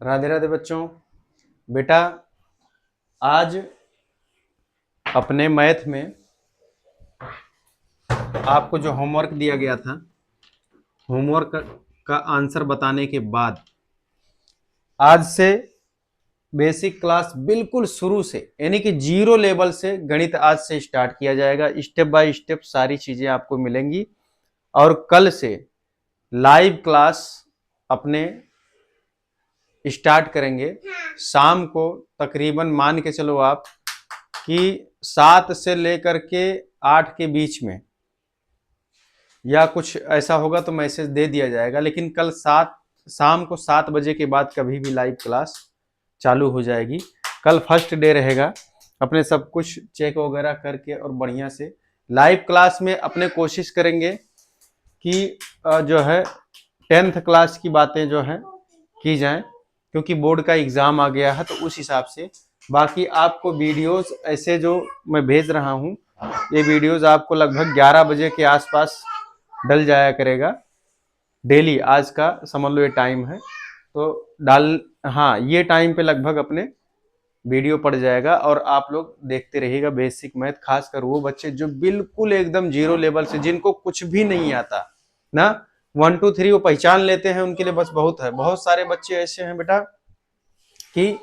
राधे राधे बच्चों। बेटा आज अपने मैथ में आपको जो होमवर्क दिया गया था, होमवर्क का आंसर बताने के बाद आज से बेसिक क्लास बिल्कुल शुरू से यानी कि जीरो लेवल से गणित आज से स्टार्ट किया जाएगा। स्टेप बाय स्टेप सारी चीजें आपको मिलेंगी और कल से लाइव क्लास अपने स्टार्ट करेंगे। शाम को तकरीबन मान के चलो आप कि 7 से लेकर के 8 के बीच में या कुछ ऐसा होगा तो मैसेज दे दिया जाएगा, लेकिन कल शाम को 7 बजे के बाद कभी भी लाइव क्लास चालू हो जाएगी। कल फर्स्ट डे रहेगा, अपने सब कुछ चेक वगैरह करके और बढ़िया से लाइव क्लास में अपने कोशिश करेंगे कि जो है 10th क्लास की बातें जो है की जाएं, क्योंकि बोर्ड का एग्जाम आ गया है। तो उस हिसाब से बाकी आपको वीडियोस ऐसे जो मैं भेज रहा हूं, ये वीडियोस आपको लगभग 11 बजे के आसपास डल जाया करेगा डेली। आज का समझ लो ये टाइम है तो हाँ ये टाइम पे लगभग अपने वीडियो पड़ जाएगा और आप लोग देखते रहिएगा। बेसिक मैथ खासकर वो बच्चे जो बिल्कुल एकदम जीरो लेवल से, जिनको कुछ भी नहीं आता ना, 1 2 3 वो पहचान लेते हैं, उनके लिए बस बहुत है। बहुत सारे बच्चे ऐसे हैं बेटा कि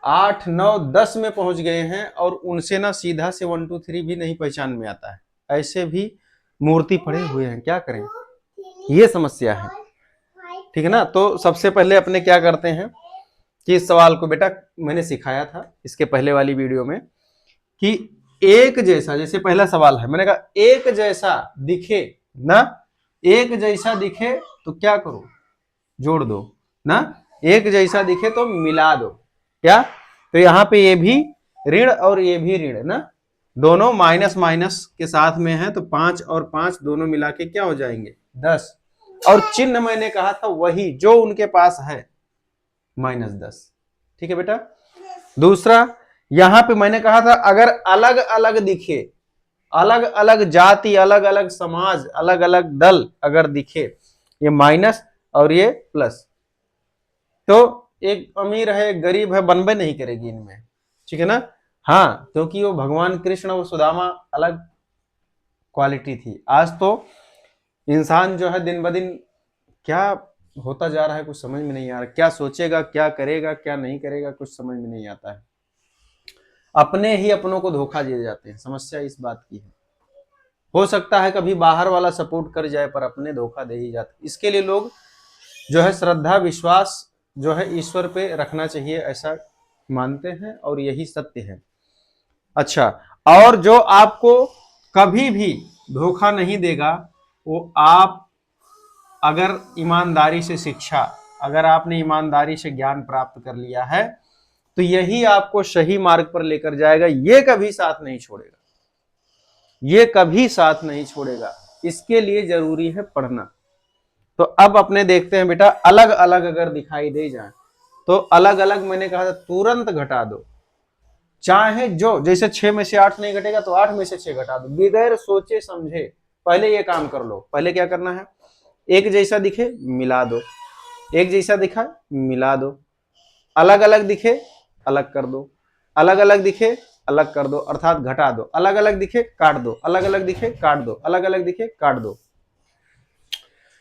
8 9 10 में पहुंच गए हैं और उनसे ना सीधा से 1 2 3 भी नहीं पहचान में आता है। ऐसे भी मूर्ति पड़े हुए हैं, क्या करें, ये समस्या है। ठीक है ना। तो सबसे पहले अपने क्या करते हैं कि इस सवाल को बेटा मैंने सिखाया था इसके पहले वाली वीडियो में कि एक जैसा, जैसे पहला सवाल है, मैंने कहा एक जैसा दिखे ना, एक जैसा दिखे तो क्या करो, जोड़ दो ना, एक जैसा दिखे तो मिला दो। क्या, तो यहाँ पे ये भी ऋण और ये भी ऋण ना, दोनों माइनस माइनस के साथ में है, तो 5 और 5 दोनों मिला के क्या हो जाएंगे 10। और चिन्ह मैंने कहा था वही जो उनके पास है, -10। ठीक है बेटा। दूसरा, यहां पे मैंने कहा था अगर अलग अलग दिखे, अलग अलग जाति, अलग अलग समाज, अलग अलग दल अगर दिखे, ये माइनस और ये प्लस, तो एक अमीर है एक गरीब है बनबे नहीं करेगी इनमें। ठीक है ना। हाँ, क्योंकि वो भगवान कृष्ण और सुदामा अलग क्वालिटी थी। आज तो इंसान जो है दिन ब दिन क्या होता जा रहा है कुछ समझ में नहीं आ रहा, क्या सोचेगा, क्या करेगा, क्या नहीं करेगा, कुछ समझ में नहीं आता है। अपने ही अपनों को धोखा दिए जाते हैं। समस्या इस बात की है। हो सकता है कभी बाहर वाला सपोर्ट कर जाए पर अपने धोखा दे ही जाते। इसके लिए लोग जो है श्रद्धा विश्वास जो है ईश्वर पे रखना चाहिए, ऐसा मानते हैं और यही सत्य है। अच्छा, और जो आपको कभी भी धोखा नहीं देगा, वो आप अगर ईमानदारी से शिक्षा, अगर आपने ईमानदारी से ज्ञान प्राप्त कर लिया है, तो यही आपको सही मार्ग पर लेकर जाएगा। ये कभी साथ नहीं छोड़ेगा, ये कभी साथ नहीं छोड़ेगा। इसके लिए जरूरी है पढ़ना। तो अब अपने देखते हैं बेटा, अलग अलग अगर दिखाई दे जाए तो अलग अलग मैंने कहा था तुरंत घटा दो। चाहे जो, जैसे 6 में से 8 नहीं घटेगा तो 8 में से 6 घटा दो, बगैर सोचे समझे। पहले ये काम कर लो। पहले क्या करना है, एक जैसा दिखे मिला दो, एक जैसा दिखा मिला दो, अलग अलग दिखे अलग कर दो, अलग अलग दिखे अलग कर दो, अर्थात घटा दो, अलग अलग दिखे काट दो, अलग अलग दिखे काट दो, अलग अलग दिखे काट दो।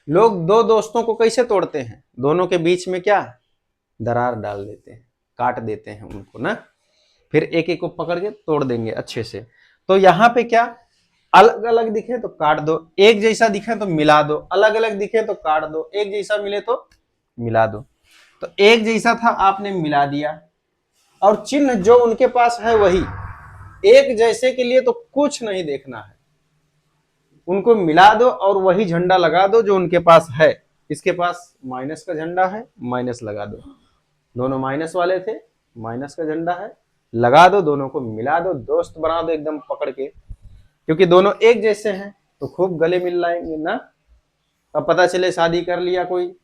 लोग दो दोस्तों को कैसे तोड़ते हैं, दोनों के बीच में क्या दरार डाल देते हैं, काट देते हैं उनको ना, फिर एक एक को पकड़ के तोड़ देंगे अच्छे से। तो यहाँ पे क्या, अलग अलग दिखे तो काट दो, एक जैसा दिखे तो मिला दो, अलग अलग दिखे तो काट दो, एक जैसा मिले तो मिला दो। तो एक जैसा था आपने मिला दिया, और चिन्ह जो उनके पास है वही, एक जैसे के लिए तो कुछ नहीं देखना है, उनको मिला दो और वही झंडा लगा दो जो उनके पास है। इसके पास माइनस का झंडा है, माइनस लगा दो, दोनों माइनस वाले थे, माइनस का झंडा है, लगा दो, दोनों को मिला दो, दोस्त बना दो एकदम पकड़ के, क्योंकि दोनों एक जैसे हैं तो खूब गले मिल लाएंगे ना। अब पता चले शादी कर लिया कोई,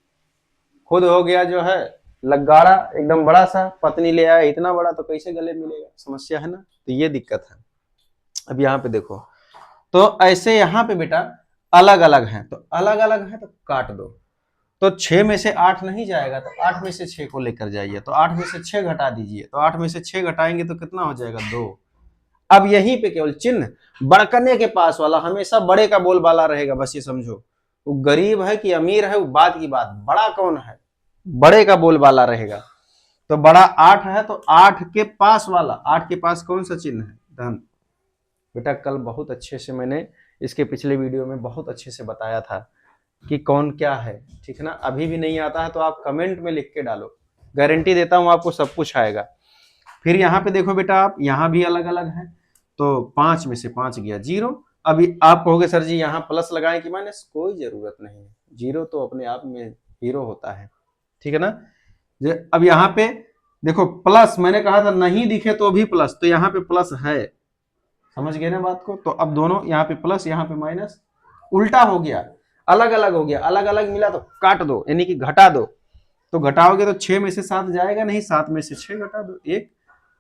खुद हो गया जो है लग्गाड़ा एकदम बड़ा सा, पत्नी ले आया इतना बड़ा, तो कैसे गले मिलेगा, समस्या है ना। तो ये दिक्कत है। अब यहाँ पे देखो, तो ऐसे यहाँ पे बेटा अलग अलग है, तो अलग अलग है तो काट दो, तो 6 में से 8 नहीं जाएगा, तो 8 में से 6 को लेकर जाइए, तो 8 में से 6 घटा दीजिए, तो 8 में से 6 घटाएंगे तो कितना हो जाएगा 2। अब यहीं पे केवल चिन्ह बढ़कने के पास वाला हमेशा बड़े का बोलबाला रहेगा, बस ये समझो। वो गरीब है कि अमीर है वो बात की बात, बड़ा कौन है, बड़े का बोलबाला रहेगा। तो बड़ा 8 है, तो 8 के पास वाला, 8 के पास कौन सा चिन्ह है, धन। बेटा कल बहुत अच्छे से मैंने इसके पिछले वीडियो में बहुत अच्छे से बताया था कि कौन क्या है, ठीक है ना। अभी भी नहीं आता है तो आप कमेंट में लिख के डालो, गारंटी देता हूं आपको सब कुछ आएगा। फिर यहाँ पे देखो बेटा, आप यहाँ भी अलग अलग है, तो 5 में से 5 गया 0। अभी आप कहोगे सर जी यहाँ प्लस लगाएं कि माइनस, कोई जरूरत नहीं है, 0 तो अपने आप में हीरो होता है, ठीक है ना। अब यहाँ पे देखो प्लस, मैंने कहा था नहीं दिखे तो भी प्लस, तो यहाँ पे प्लस है, समझ गए ना बात को। तो अब दोनों यहाँ पे प्लस यहाँ पे माइनस, उल्टा हो गया, अलग अलग हो गया, अलग अलग मिला तो काट दो, यानी कि घटा दो। तो घटाओगे तो 6 में से 7 जाएगा नहीं, 7 में से 6 घटा दो 1।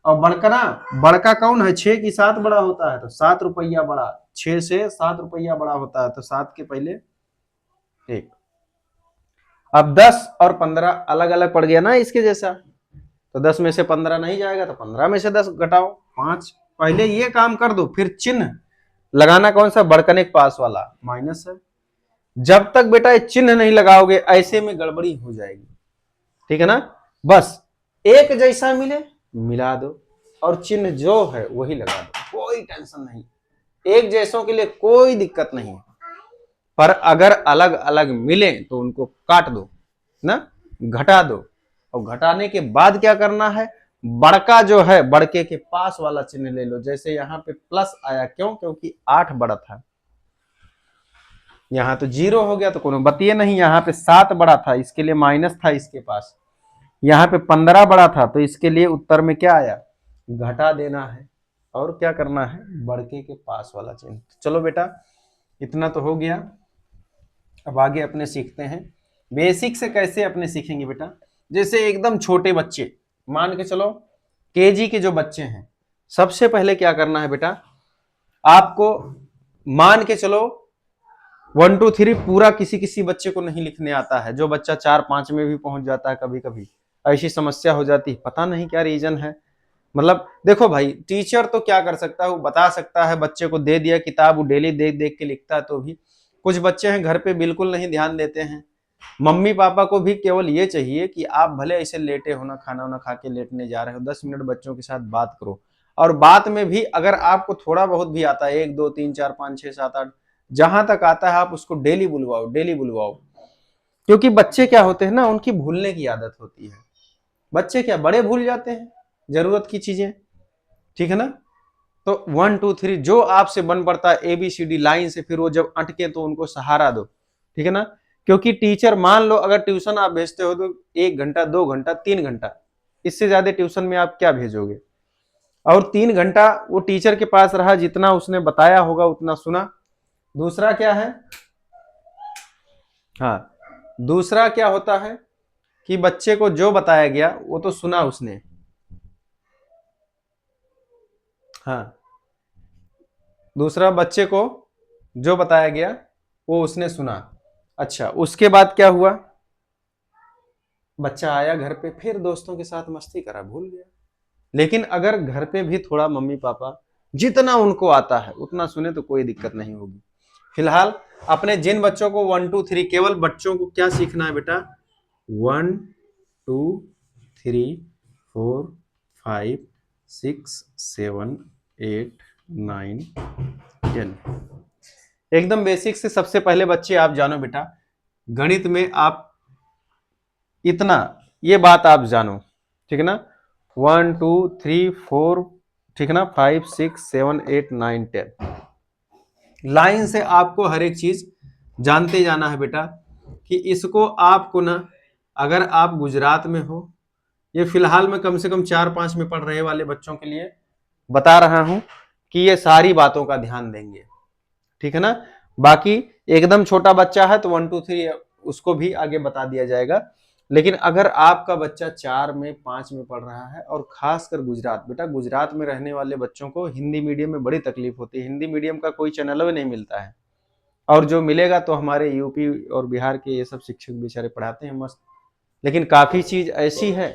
और बढ़कना, बड़का कौन है, 6 की 7 बड़ा होता है, तो 7 रुपया बड़ा, 6 से 7 रुपया बड़ा होता है, तो 7 के पहले 1। अब 10 और 15 अलग अलग पड़ गया ना इसके जैसा, तो 10 में से 15 नहीं जाएगा, तो 15 में से 10 घटाओ 5। पहले ये काम कर दो, फिर चिन्ह लगाना कौन सा, बढ़कने के पास वाला माइनस है। जब तक बेटा ये चिन्ह नहीं लगाओगे ऐसे में गड़बड़ी हो जाएगी, ठीक है ना। बस एक जैसा मिले मिला दो, और चिन्ह जो है वही लगा दो, कोई टेंशन नहीं, एक जैसों के लिए कोई दिक्कत नहीं। पर अगर अलग अलग मिले तो उनको काट दो ना, घटा दो। और घटाने के बाद क्या करना है, बड़का जो है बड़के के पास वाला चिन्ह ले लो। जैसे यहाँ पे प्लस आया, क्यों, क्योंकि 8 बड़ा था, यहाँ तो 0 हो गया तो कोनो बतिए नहीं। यहाँ पे 7 बड़ा था, इसके लिए माइनस था इसके पास। यहाँ पे 15 बड़ा था, तो इसके लिए उत्तर में क्या आया, घटा देना है। और क्या करना है, बड़के के पास वाला चिन्ह। चलो बेटा इतना तो हो गया, अब आगे अपने सीखते हैं। बेसिक से कैसे अपने सीखेंगे बेटा, जैसे एकदम छोटे बच्चे, मान के चलो केजी के जो बच्चे हैं, सबसे पहले क्या करना है बेटा, आपको मान के चलो 1 2 3 पूरा किसी किसी बच्चे को नहीं लिखने आता है, जो बच्चा 4 5 में भी पहुंच जाता है, कभी कभी ऐसी समस्या हो जाती है, पता नहीं क्या रीजन है। मतलब देखो भाई, टीचर तो क्या कर सकता है, वो बता सकता है, बच्चे को दे दिया किताब, वो डेली देख देख के लिखता है, तो भी कुछ बच्चे हैं घर पे बिल्कुल नहीं ध्यान देते हैं। मम्मी पापा को भी केवल ये चाहिए कि आप भले ऐसे लेटे हो ना, खाना वाना खा के लेटने जा रहे हो, 10 मिनट बच्चों के साथ बात करो। और बात में भी अगर आपको थोड़ा बहुत भी आता है, 1 2 3 4 5 6 7 8 जहां तक आता है, आप उसको डेली बुलवाओ, डेली बुलवाओ। क्योंकि बच्चे क्या होते हैं ना, उनकी भूलने की आदत होती है। बच्चे क्या बड़े भूल जाते हैं जरूरत की चीजें, ठीक है ना। तो 1 2 3 जो आपसे बन पड़ता है ABCD लाइन से, फिर वो जब अटके तो उनको सहारा दो, ठीक है ना। क्योंकि टीचर, मान लो अगर ट्यूशन आप भेजते हो तो 1 घंटा 2 घंटा 3 घंटा, इससे ज्यादा ट्यूशन में आप क्या भेजोगे। और 3 घंटा वो टीचर के पास रहा, जितना उसने बताया होगा उतना सुना। दूसरा क्या है, हाँ दूसरा क्या होता है कि बच्चे को जो बताया गया वो तो सुना उसने, हाँ दूसरा बच्चे को जो बताया गया वो उसने सुना। अच्छा उसके बाद क्या हुआ, बच्चा आया घर पे, फिर दोस्तों के साथ मस्ती करा, भूल गया। लेकिन अगर घर पे भी थोड़ा मम्मी पापा जितना उनको आता है उतना सुने तो कोई दिक्कत नहीं होगी। फिलहाल अपने जिन बच्चों को 1 2 3, केवल बच्चों को क्या सीखना है बेटा, 1 2 3 4 5 6 7 8 9 10, एकदम बेसिक से। सबसे पहले बच्चे आप जानो बेटा, गणित में आप इतना ये बात आप जानो, ठीक है ना, 1 2 3 4, ठीक है ना, 5 6 7 8 9 10, लाइन से आपको हर एक चीज जानते जाना है बेटा। कि इसको आपको ना, अगर आप गुजरात में हो, ये फिलहाल मैं कम से कम 4 5 में पढ़ रहे वाले बच्चों के लिए बता रहा हूं कि ये सारी बातों का ध्यान देंगे, ठीक है ना। बाकी एकदम छोटा बच्चा है तो 1 2 3 उसको भी आगे बता दिया जाएगा। लेकिन अगर आपका बच्चा 4 में 5 में पढ़ रहा है, और खासकर गुजरात, बेटा गुजरात में रहने वाले बच्चों को हिंदी मीडियम में बड़ी तकलीफ होती है, हिंदी मीडियम का कोई चैनल भी नहीं मिलता है, और जो मिलेगा तो हमारे यूपी और बिहार के ये सब शिक्षक बेचारे पढ़ाते हैं मस्त। लेकिन काफ़ी चीज़ ऐसी है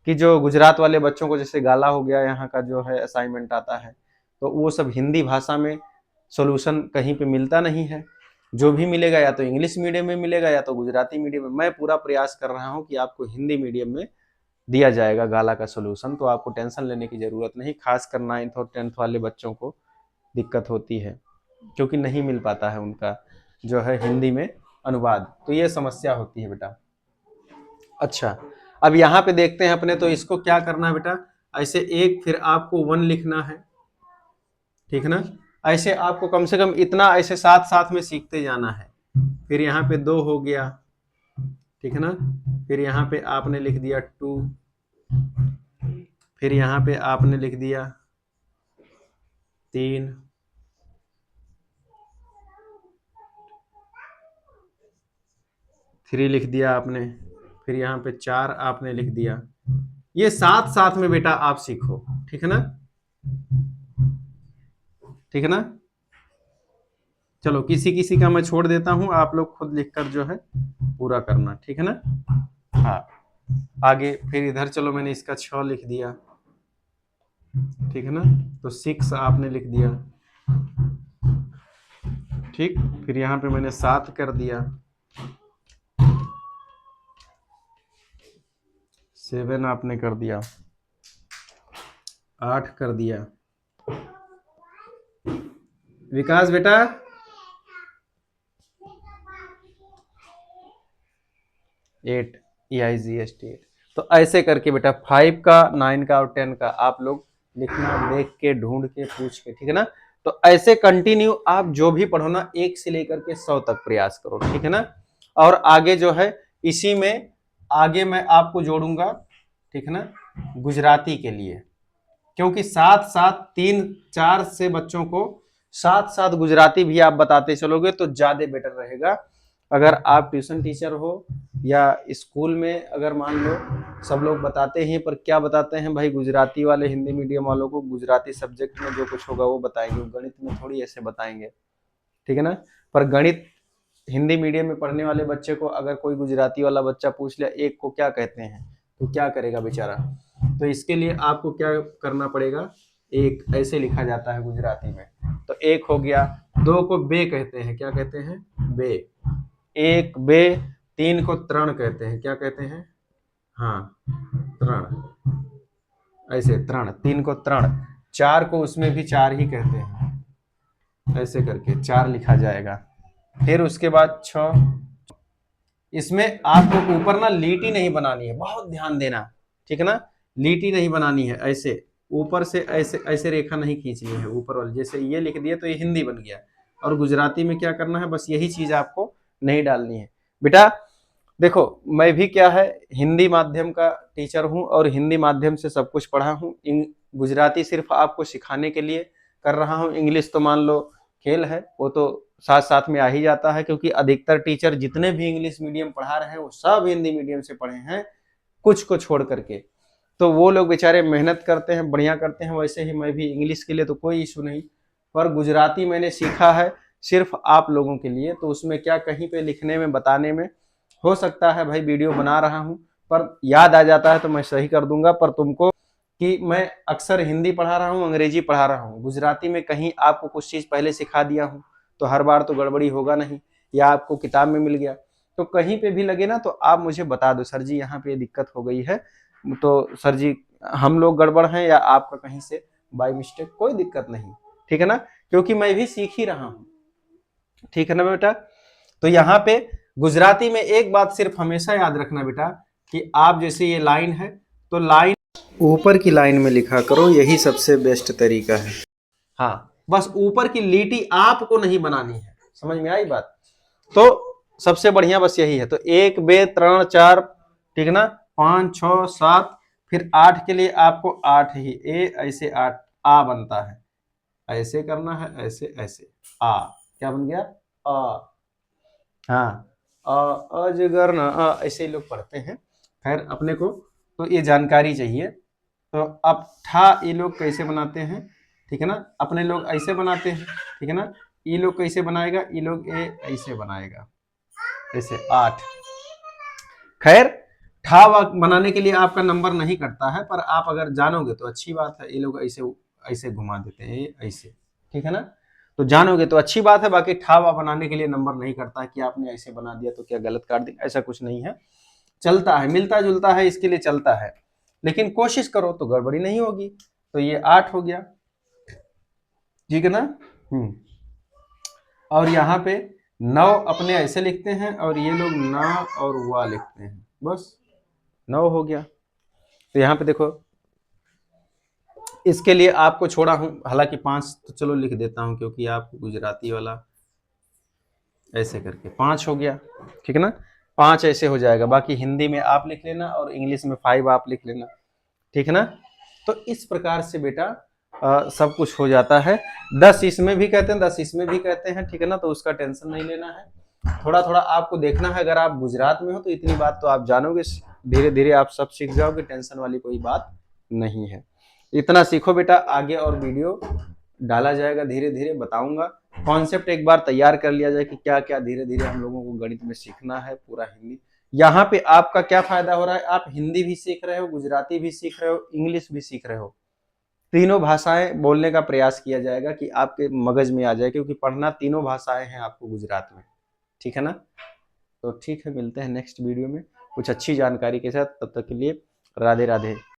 कि जो गुजरात वाले बच्चों को, जैसे गाला हो गया, यहाँ का जो है असाइनमेंट आता है, तो वो सब हिंदी भाषा में सॉल्यूशन कहीं पे मिलता नहीं है। जो भी मिलेगा या तो इंग्लिश मीडियम में मिलेगा या तो गुजराती मीडियम में। मैं पूरा प्रयास कर रहा हूँ कि आपको हिंदी मीडियम में दिया जाएगा गाला का सॉल्यूशन, तो आपको टेंशन लेने की ज़रूरत नहीं। खासकर 9th और 10th वाले बच्चों को दिक्कत होती है क्योंकि नहीं मिल पाता है उनका जो है हिंदी में अनुवाद, तो ये समस्या होती है बेटा। अच्छा, अब यहाँ पे देखते हैं अपने, तो इसको क्या करना है बेटा, ऐसे एक, फिर आपको 1 लिखना है, ठीक है ना। ऐसे आपको कम से कम इतना ऐसे साथ साथ में सीखते जाना है। फिर यहाँ पे 2 हो गया, ठीक है ना। फिर यहाँ पे आपने लिख दिया 2, फिर यहाँ पे आपने लिख दिया 3, थ्री लिख दिया आपने, फिर यहाँ पे 4 आपने लिख दिया। ये साथ साथ में बेटा आप सीखो, ठीक है ना, ठीक है ना। चलो किसी किसी का मैं छोड़ देता हूं, आप लोग खुद लिखकर जो है पूरा करना, ठीक है ना। हाँ, आगे फिर इधर चलो, मैंने इसका 6 लिख दिया, ठीक है ना। तो 6 आपने लिख दिया, ठीक। फिर यहाँ पे मैंने 7 कर दिया, 7 आपने कर दिया, 8 कर दिया। विकास बेटा, 8, EIGST 8। तो ऐसे करके बेटा 5 का, 9 का और 10 का आप लोग लिखना, देख के, ढूंढ के, पूछ के, ठीक है ना। तो ऐसे कंटिन्यू आप जो भी पढ़ो ना, 1 से लेकर के 100 तक प्रयास करो, ठीक है ना। और आगे जो है इसी में आगे मैं आपको जोड़ूंगा, ठीक है ना, गुजराती के लिए, क्योंकि साथ साथ 3-4 से बच्चों को साथ साथ गुजराती भी आप बताते चलोगे तो ज्यादा बेटर रहेगा। अगर आप ट्यूशन टीचर हो या स्कूल में, अगर मान लो सब लोग बताते हैं, पर क्या बताते हैं भाई, गुजराती वाले हिंदी मीडियम वालों को गुजराती सब्जेक्ट में जो कुछ होगा वो बताएंगे, गणित में थोड़ी ऐसे बताएंगे, ठीक है ना। पर गणित हिंदी मीडियम में पढ़ने वाले बच्चे को अगर कोई गुजराती वाला बच्चा पूछ लिया 1 को क्या कहते हैं, तो क्या करेगा बेचारा। तो इसके लिए आपको क्या करना पड़ेगा, 1 ऐसे लिखा जाता है गुजराती में, तो 1 हो गया। 2 को बे कहते हैं, क्या कहते हैं, बे, 1 बे। 3 को तरण कहते हैं, क्या कहते हैं, हाँ, तरण, ऐसे तरण, 3 को तरण। 4 को उसमें भी 4 ही कहते हैं, ऐसे करके 4 लिखा जाएगा। फिर उसके बाद 6, इसमें आपको ऊपर ना लीटी नहीं बनानी है, बहुत ध्यान देना, ठीक है ना। लीटी नहीं बनानी है, ऐसे ऊपर से ऐसे ऐसे रेखा नहीं खींचनी है ऊपर वाली, जैसे ये लिख दिया तो ये हिंदी बन गया। और गुजराती में क्या करना है, बस यही चीज आपको नहीं डालनी है बेटा। देखो मैं भी क्या है, हिंदी माध्यम का टीचर हूँ और हिंदी माध्यम से सब कुछ पढ़ा हूँ। गुजराती सिर्फ आपको सिखाने के लिए कर रहा हूँ। इंग्लिश तो मान लो खेल है, वो तो साथ साथ में आ ही जाता है, क्योंकि अधिकतर टीचर जितने भी इंग्लिश मीडियम पढ़ा रहे हैं वो सब हिंदी मीडियम से पढ़े हैं, कुछ को छोड़ करके। तो वो लोग बेचारे मेहनत करते हैं, बढ़िया करते हैं। वैसे ही मैं भी इंग्लिश के लिए तो कोई इशू नहीं, पर गुजराती मैंने सीखा है सिर्फ आप लोगों के लिए। तो उसमें क्या, कहीं पे लिखने में, बताने में हो सकता है भाई वीडियो बना रहा हूँ पर याद आ जाता है तो मैं सही कर दूंगा। पर तुमको कि मैं अक्सर हिंदी पढ़ा रहा हूँ, अंग्रेजी पढ़ा रहा हूँ, गुजराती में कहीं आपको कुछ चीज़ पहले सिखा दिया हूँ तो हर बार तो गड़बड़ी होगा नहीं, या आपको किताब में मिल गया तो कहीं पे भी लगे ना तो आप मुझे बता दो, सर जी यहाँ पे दिक्कत हो गई है, तो सर जी हम लोग गड़बड़ हैं या आपका कहीं से बाय मिस्टेक, कोई दिक्कत नहीं, ठीक है ना, क्योंकि मैं भी सीख ही रहा हूँ, ठीक है ना बेटा। तो यहाँ पे गुजराती में एक बात सिर्फ हमेशा याद रखना बेटा, कि आप जैसे ये लाइन है तो लाइन ऊपर की लाइन में लिखा करो, यही सबसे बेस्ट तरीका है। हाँ, बस ऊपर की लीटी आपको नहीं बनानी है, समझ में आई बात। तो सबसे बढ़िया बस यही है। तो 1 2 3 4, ठीक है ना, 5 6 7, फिर 8 के लिए आपको 8 ही, ए ऐसे 8 आ बनता है, ऐसे करना है, ऐसे ऐसे आ, क्या बन गया, आ। हाँ, अजगर न ऐसे ही लोग पढ़ते हैं। खैर अपने को तो ये जानकारी चाहिए। तो अब ठा ये लोग कैसे बनाते हैं, ठीक है ना, अपने लोग ऐसे बनाते हैं, ठीक है ना। ई लोग कैसे बनाएगा, ई लोग ए ऐसे बनाएगा, ऐसे 8। खैर ठा बनाने के लिए आपका नंबर नहीं कटता है, पर आप अगर जानोगे तो अच्छी बात है। ये लोग ऐसे ऐसे घुमा देते हैं, ये ऐसे, ठीक है ना, तो जानोगे तो अच्छी बात है। बाकी ठावा बनाने के लिए नंबर नहीं करता कि आपने ऐसे बना दिया तो क्या गलत काट दिया, ऐसा कुछ नहीं है, चलता है, मिलता जुलता है, इसके लिए चलता है, लेकिन कोशिश करो तो गड़बड़ी नहीं होगी। तो ये 8 हो गया, ठीक है ना। और यहाँ पे 9 अपने ऐसे लिखते हैं और ये लोग ना और वा लिखते हैं, बस 9 हो गया। तो यहाँ पे देखो, इसके लिए आपको छोड़ा हूं, हालांकि 5 तो चलो लिख देता हूं क्योंकि आप गुजराती वाला ऐसे करके 5 हो गया, ठीक है ना, 5 ऐसे हो जाएगा। बाकी हिंदी में आप लिख लेना और इंग्लिश में 5 आप लिख लेना, ठीक है ना। तो इस प्रकार से बेटा सब कुछ हो जाता है। 10 इसमें भी कहते हैं, 10 इसमें भी कहते हैं, ठीक है ना, तो उसका टेंशन नहीं लेना है। थोड़ा थोड़ा आपको देखना है, अगर आप गुजरात में हो तो इतनी बात तो आप जानोगे, धीरे धीरे आप सब सीख जाओगे, टेंशन वाली कोई बात नहीं है। इतना सीखो बेटा, आगे और वीडियो डाला जाएगा, धीरे धीरे बताऊंगा। कॉन्सेप्ट एक बार तैयार कर लिया जाए कि क्या क्या धीरे धीरे हम लोगों को गणित में सीखना है, पूरा हिंदी। यहाँ पे आपका क्या फायदा हो रहा है, आप हिंदी भी सीख रहे हो, गुजराती भी सीख रहे हो, इंग्लिश भी सीख रहे हो, तीनों भाषाएं बोलने का प्रयास किया जाएगा कि आपके मगज में आ जाए, क्योंकि पढ़ना तीनों भाषाएं हैं आपको गुजरात में, ठीक है ना। तो ठीक है, मिलते हैं नेक्स्ट वीडियो में कुछ अच्छी जानकारी के साथ, तब तक के लिए राधे राधे।